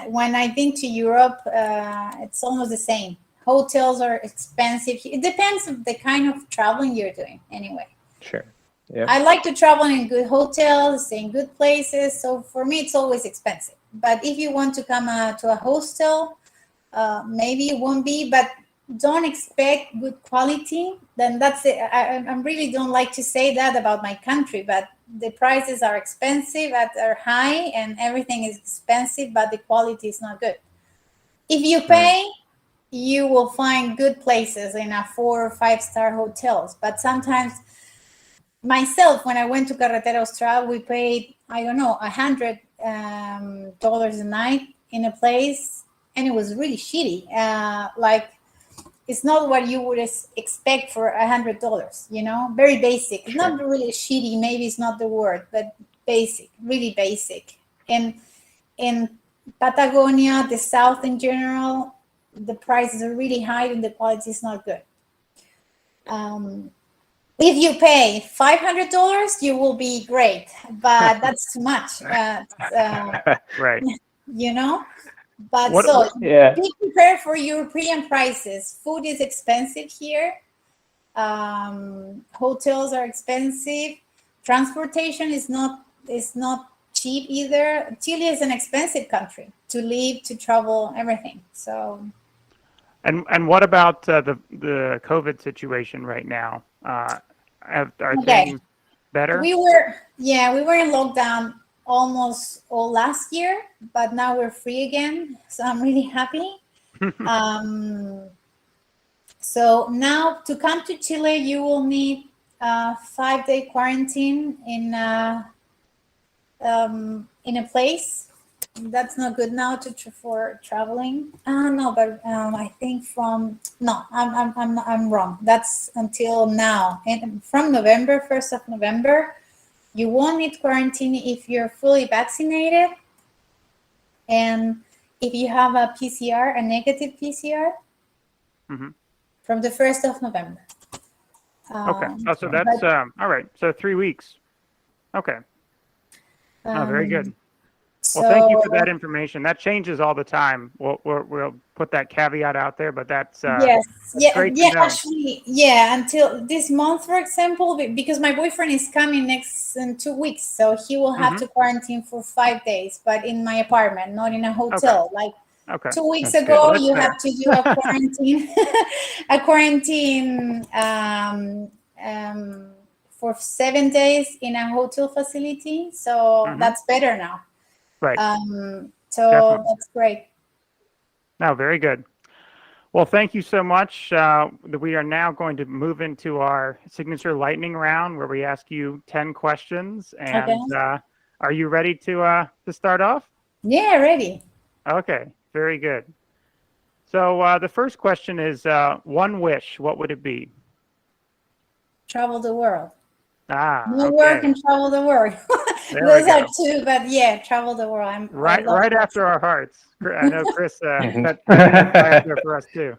when I've been to Europe, it's almost the same. Hotels are expensive. It depends on the kind of traveling you're doing anyway. Sure. Yeah. I like to travel in good hotels, in good places. So for me, it's always expensive. But if you want to come to a hostel, maybe it won't be, but don't expect good quality. Then that's it. I really don't like to say that about my country, but the prices are expensive, are high, and everything is expensive, but the quality is not good. If you pay, you will find good places in a 4 or 5 star hotels. But sometimes, myself, when I went to Carretera Austral, we paid, I don't know, $100 a night in a place, and it was really shitty. Like, it's not what you would expect for $100, very basic. Sure. Not really shitty, maybe it's not the word, but basic, really basic. And in Patagonia, the South in general, the prices are really high and the quality is not good. If you pay $500, you will be great, but that's too much. Right. But be prepared for European prices. Food is expensive here. Hotels are expensive. Transportation is not cheap either. Chile is an expensive country to live, to travel, everything. So. And what about the COVID situation right now? Are things better? We were in lockdown almost all last year, but now we're free again. So I'm really happy. So now to come to Chile, you will need a 5-day quarantine in a place. That's not good now for traveling. No, but I think I'm wrong. That's until now, and from November, 1st of November, you won't need quarantine if you're fully vaccinated, and if you have a PCR, a negative PCR, Mhm. from the 1st of November. Okay. Oh, so that's all right. So 3 weeks. Okay. Oh, very good. Well, thank you for that information. That changes all the time. We'll put that caveat out there, but that's Yes, great to know. actually, yeah. Until this month, for example, because my boyfriend is coming next in 2 weeks, so he will have to quarantine for 5 days, but in my apartment, not in a hotel. Like Okay. 2 weeks That's ago, good. you That's have to do a quarantine, a quarantine for 7 days in a hotel facility. So that's better now. Right. So Definitely. that's great. No, very good. Well, thank you so much. We are now going to move into our signature lightning round where we ask you 10 questions. And are you ready to start off? Yeah, ready. Okay, very good. So the first question is one wish. What would it be? Travel the world. No work and travel the world. Those are two, but yeah, travel the world. Right after our hearts. I know Chris that right up there for us too.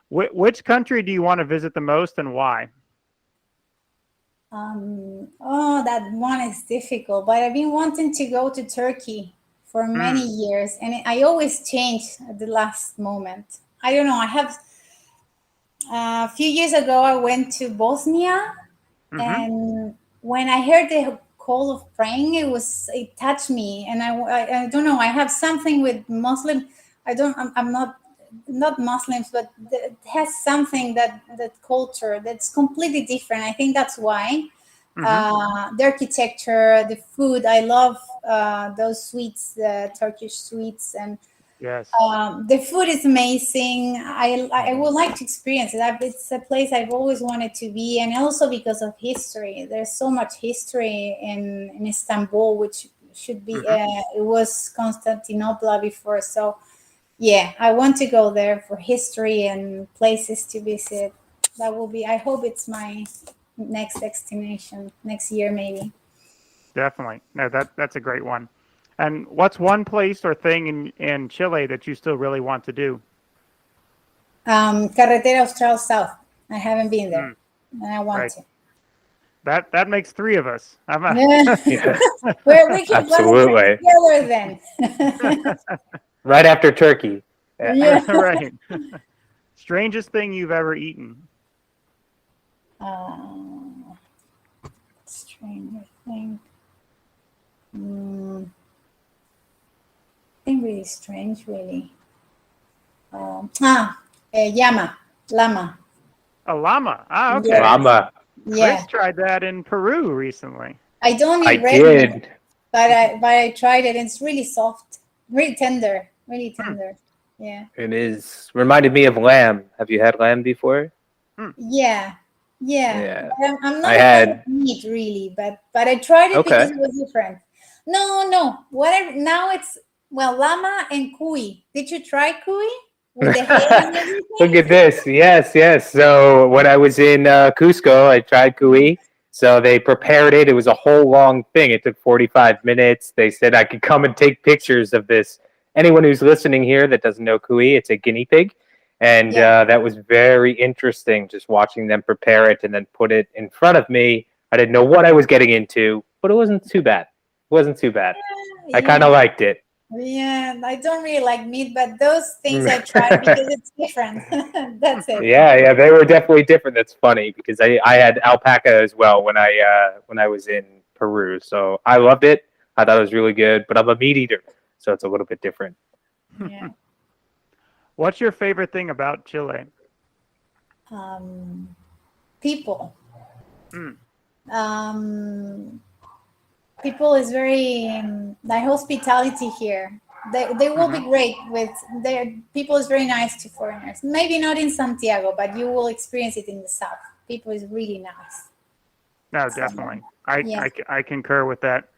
Which country do you want to visit the most and why? That one is difficult, but I've been wanting to go to Turkey for many years, and I always change at the last moment. I don't know. I have a few years ago, I went to Bosnia. And when I heard the call of praying, it touched me, and I don't know. I have something with Muslim. I'm not Muslims, but it has something that culture that's completely different. I think that's why. The architecture, the food. I love those sweets, the Turkish sweets, and yes, the food is amazing. I would like to experience it. It's a place I've always wanted to be, and also because of history. There's so much history in Istanbul, which should be. It was Constantinople before, so yeah, I want to go there for history and places to visit. That will be. I hope it's my next destination next year, maybe. Definitely. No, that's a great one. And what's one place or thing in Chile that you still really want to do? Carretera Austral South. I haven't been there, and I want to. That makes three of us. Yeah. Where we can Absolutely. together then. Right after Turkey. Yeah. Right. Strangest thing you've ever eaten? Strangest thing. I think really strange, really. Llama. A llama. Ah, okay. Yeah. Llama. Chris tried that in Peru recently. I don't eat red did. meat, but I tried it. And it's really soft, really tender, Yeah. It is reminded me of lamb. Have you had lamb before? Yeah. But I'm not I a had- fan of meat really, but I tried it because it was different. No. Now it's llama and cuy. Did you try cuy with the head and everything? Look at this. Yes. So when I was in Cusco, I tried cuy. So they prepared it. It was a whole long thing. It took 45 minutes. They said I could come and take pictures of this. Anyone who's listening here that doesn't know cuy, it's a guinea pig. And that was very interesting, just watching them prepare it and then put it in front of me. I didn't know what I was getting into, but it wasn't too bad. I kind of liked it. Yeah, I don't really like meat, but those things I tried because it's different. That's it. Yeah, they were definitely different. That's funny because I had alpaca as well when I was in Peru. So I loved it. I thought it was really good, but I'm a meat eater, so it's a little bit different. Yeah. What's your favorite thing about Chile? People. People is very the hospitality here. They will be great with their people is very nice to foreigners. Maybe not in Santiago, but you will experience it in the south. People is really nice. No, definitely. I concur with that.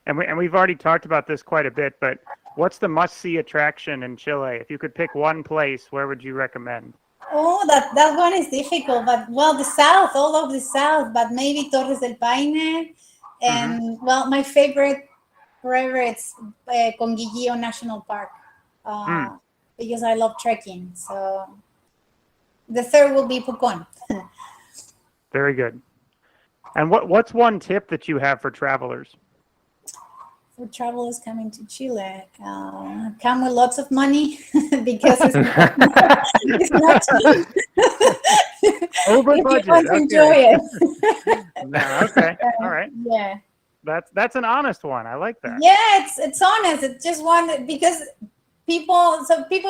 And we've already talked about this quite a bit, but what's the must-see attraction in Chile? If you could pick one place, where would you recommend? Oh, that one is difficult, but the south, all of the south, but maybe Torres del Paine. And my favorite forever it's Conguilleo National Park because I love trekking. So the third will be Pucón. Very good. And what's one tip that you have for travelers? For travelers coming to Chile, come with lots of money because it's not cheap. Over If budget. you want to enjoy it. No, okay. All right. Yeah. That's an honest one. I like that. Yeah, it's honest. It's just one because people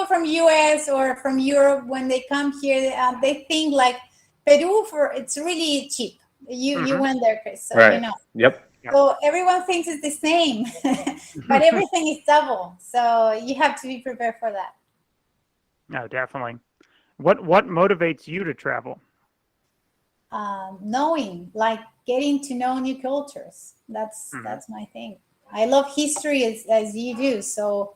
from US or from Europe, when they come here, they think like Peru it's really cheap. You went there, Chris, so right. you know. Yep. So everyone thinks it's the same, but everything is double. So you have to be prepared for that. No, definitely. What motivates you to travel? Knowing, like getting to know new cultures. That's my thing. I love history as you do. So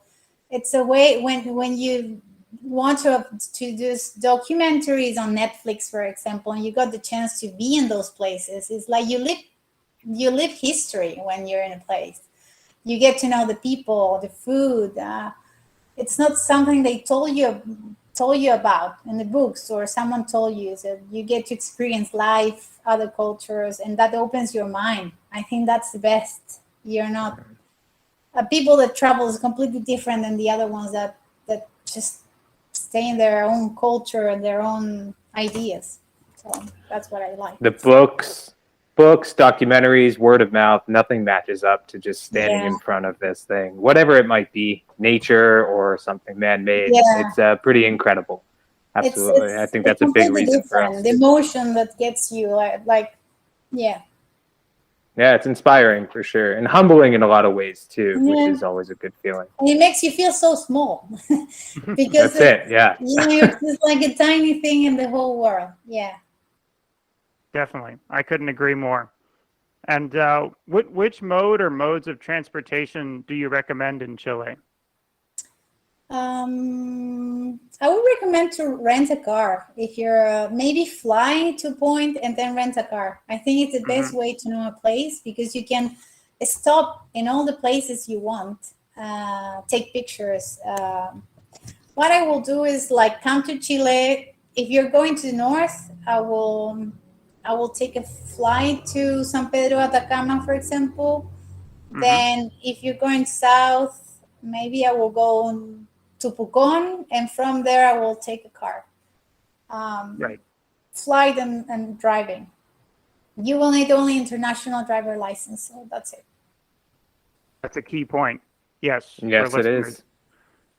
it's a way when you want to do documentaries on Netflix, for example, and you got the chance to be in those places. It's like you live history when you're in a place. You get to know the people, the food. It's not something they told you about in the books or someone told you. So you get to experience life, other cultures, and that opens your mind. I think that's the best. You're not people that travel is completely different than the other ones that just stay in their own culture and their own ideas. So that's what I like. The books, documentaries, word of mouth, nothing matches up to just standing in front of this thing, whatever it might be, nature or something man-made. It's pretty incredible. Absolutely. I think that's a big reason for us. The emotion that gets you Yeah, it's inspiring for sure, and humbling in a lot of ways too, which is always a good feeling. And it makes you feel so small because that's it. Yeah, you're just like a tiny thing in the whole world. Yeah. Definitely. I couldn't agree more. And which mode or modes of transportation do you recommend in Chile? I would recommend to rent a car. If you're maybe fly to a point and then rent a car. I think it's the best way to know a place because you can stop in all the places you want, take pictures. What I will do is like come to Chile. If you're going to the north, I will take a flight to San Pedro Atacama, for example. Then if you're going south, maybe I will go to Pucón, and from there I will take a car. Flight and driving. You will need only international driver license, so that's it. That's a key point. Yes. Yes, it is.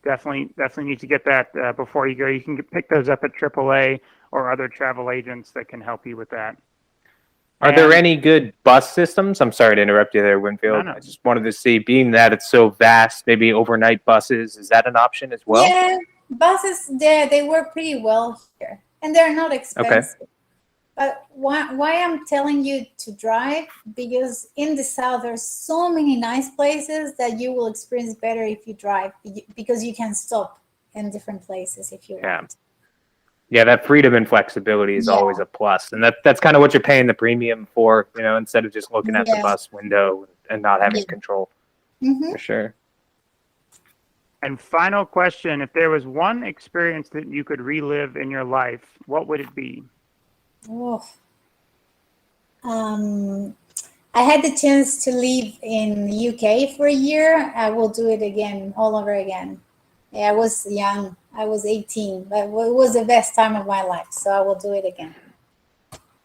Definitely need to get that before you go. You can pick those up at AAA or other travel agents that can help you with that. Are there any good bus systems? I'm sorry to interrupt you there, Winfield. No. I just wanted to see, being that it's so vast, maybe overnight buses, is that an option as well? Yeah, buses, they work pretty well here, and they're not expensive. Okay. But why I'm telling you to drive, because in the south, there's so many nice places that you will experience better if you drive, because you can stop in different places if you want. Yeah, that freedom and flexibility is always a plus. And that's kind of what you're paying the premium for, instead of just looking at the bus window and not having control. For sure. And final question, if there was one experience that you could relive in your life, what would it be? I had the chance to live in the UK for a year. I will do it again, all over again. Yeah, I was young. I was 18, but it was the best time of my life, so I will do it again.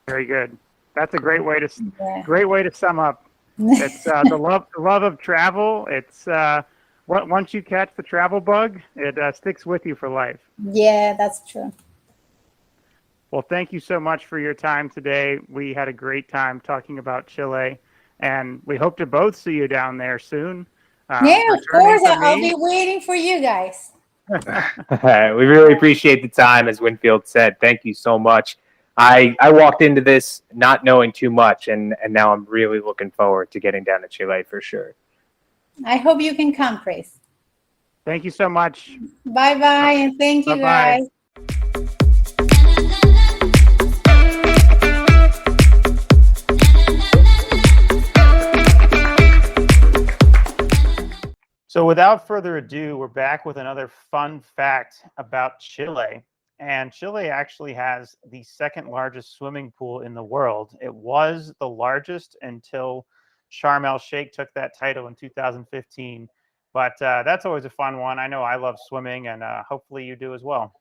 Very good. That's a great way to sum up. It's the love of travel. It's once you catch the travel bug, it sticks with you for life. Yeah, that's true. Well, thank you so much for your time today. We had a great time talking about Chile, and we hope to both see you down there soon. Of course. I'll be waiting for you guys. We really appreciate the time, as Winfield said. Thank you so much. I walked into this not knowing too much, and now I'm really looking forward to getting down to Chile for sure. I hope you can come, Chris. Thank you so much. Bye-bye, and thank you, guys. So without further ado, we're back with another fun fact about Chile. And Chile actually has the second largest swimming pool in the world. It was the largest until Sharm el-Sheikh took that title in 2015. But that's always a fun one. I know I love swimming, and hopefully you do as well.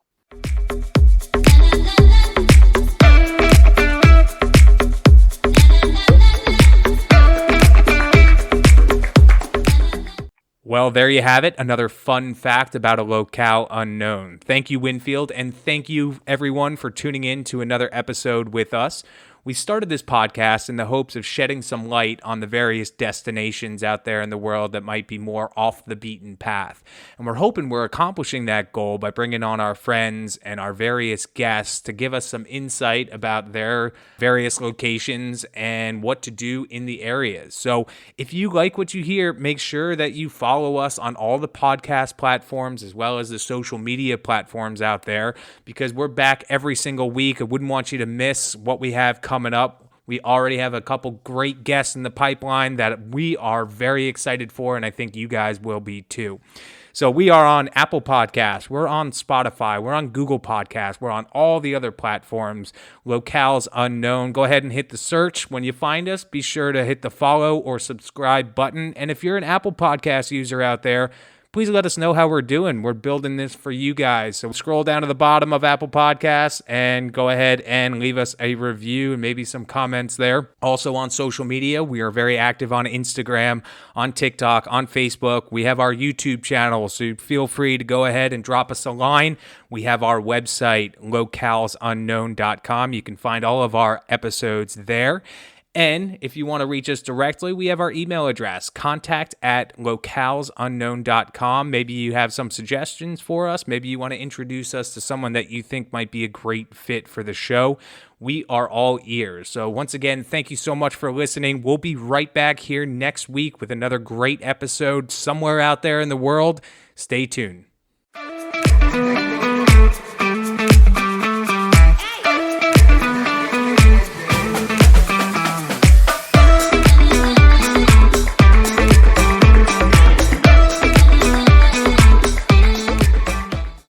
Well, there you have it. Another fun fact about a locale unknown. Thank you, Winfield, and thank you, everyone, for tuning in to another episode with us. We started this podcast in the hopes of shedding some light on the various destinations out there in the world that might be more off the beaten path. And we're hoping we're accomplishing that goal by bringing on our friends and our various guests to give us some insight about their various locations and what to do in the areas. So if you like what you hear, make sure that you follow us on all the podcast platforms as well as the social media platforms out there, because we're back every single week. I wouldn't want you to miss what we have coming up. We already have a couple great guests in the pipeline that we are very excited for, and I think you guys will be too. So we are on Apple Podcasts, we're on Spotify, we're on Google Podcasts, we're on all the other platforms. Locales Unknown. Go ahead and hit the search. When you find us, be sure to hit the follow or subscribe button. And if you're an Apple Podcast user out there, please let us know how we're doing. We're building this for you guys. So scroll down to the bottom of Apple Podcasts and go ahead and leave us a review and maybe some comments there. Also on social media, we are very active on Instagram, on TikTok, on Facebook. We have our YouTube channel, so feel free to go ahead and drop us a line. We have our website, localesunknown.com. You can find all of our episodes there. And if you want to reach us directly, we have our email address, contact@localesunknown.com. Maybe you have some suggestions for us. Maybe you want to introduce us to someone that you think might be a great fit for the show. We are all ears. So once again, thank you so much for listening. We'll be right back here next week with another great episode somewhere out there in the world. Stay tuned.